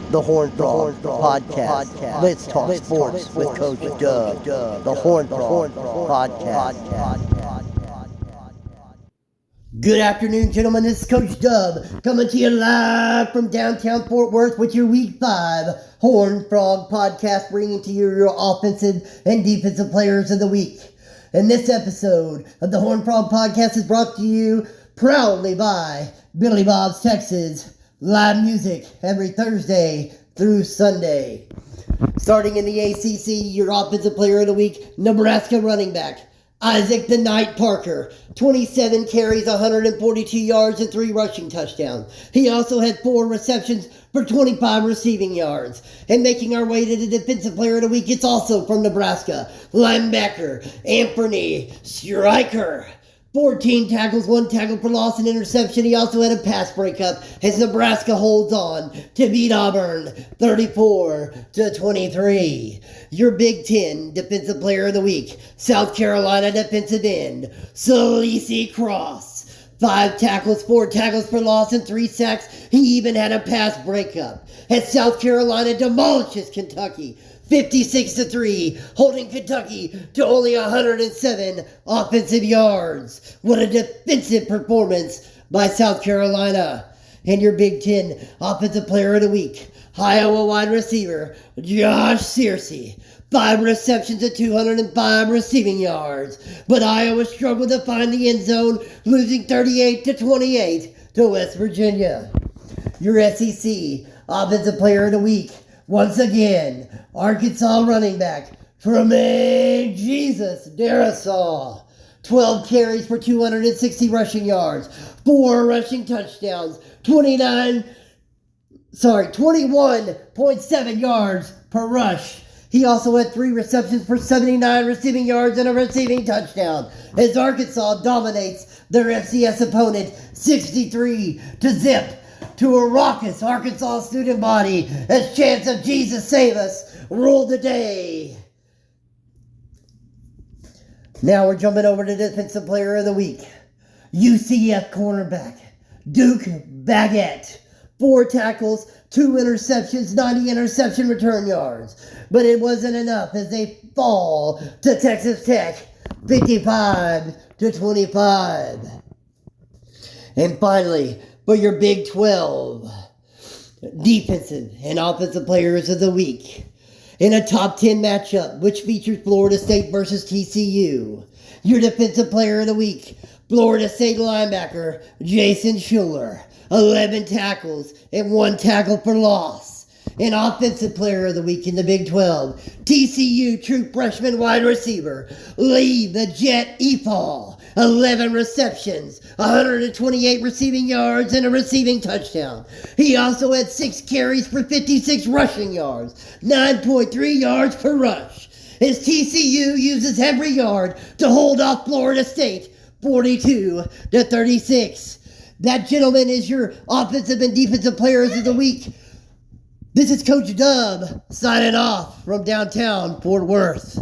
The Horn Frog Podcast. Let's talk sports with Coach Dub. The Horn Frog Podcast. Good afternoon, gentlemen. This is Coach Dub coming to you live from downtown Fort Worth with your Week 5 Horn Frog Podcast, bringing to you your offensive and defensive players of the week. And this episode of the Horn Frog Podcast is brought to you proudly by Billy Bob's Texas. Live music every Thursday through Sunday. Starting in the ACC, your offensive player of the week, Nebraska running back Isaac the Knight Parker, 27 carries, 142 yards, and 3 rushing touchdowns. He also had 4 receptions for 25 receiving yards. And making our way to the defensive player of the week, it's also from Nebraska, linebacker Anthony Stryker. 14 tackles, 1 tackle for loss and interception. He also had a pass breakup as Nebraska holds on to beat Auburn 34-23. Your Big Ten Defensive Player of the Week, South Carolina defensive end, Salisi Cross. 5 tackles, 4 tackles for loss, and 3 sacks. He even had a pass breakup as South Carolina demolishes Kentucky 56-3, holding Kentucky to only 107 offensive yards. What a defensive performance by South Carolina. And your Big Ten Offensive Player of the Week, Iowa wide receiver Josh Searcy. 5 receptions and 205 receiving yards. But Iowa struggled to find the end zone, losing 38-28 to West Virginia. Your SEC Offensive Player of the Week, once again, Arkansas running back Tremaine Jesus Darisaw. 12 carries for 260 rushing yards, 4 rushing touchdowns, 21.7 yards per rush. He also had 3 receptions for 79 receiving yards and a receiving touchdown as Arkansas dominates their FCS opponent 63-0 to a raucous Arkansas student body as chants of Jesus Save Us ruled the day. Now we're jumping over to Defensive Player of the Week. UCF cornerback Duke Baggett. 4 tackles, 2 interceptions, 90 interception return yards. But it wasn't enough as they fall to Texas Tech 55-25. And finally, for your Big 12 Defensive and Offensive Players of the Week, in a top 10 matchup which features Florida State versus TCU, your Defensive Player of the Week, Florida State linebacker Jason Schuler, 11 tackles and 1 tackle for loss. An Offensive Player of the Week in the Big 12, TCU true freshman wide receiver Lee the Jet Efall, 11 receptions, 128 receiving yards, and a receiving touchdown. He also had 6 carries for 56 rushing yards, 9.3 yards per rush, as TCU uses every yard to hold off Florida State 42-36. That, gentleman, is your Offensive and Defensive Players of the Week. This is Coach Dub signing off from downtown Fort Worth.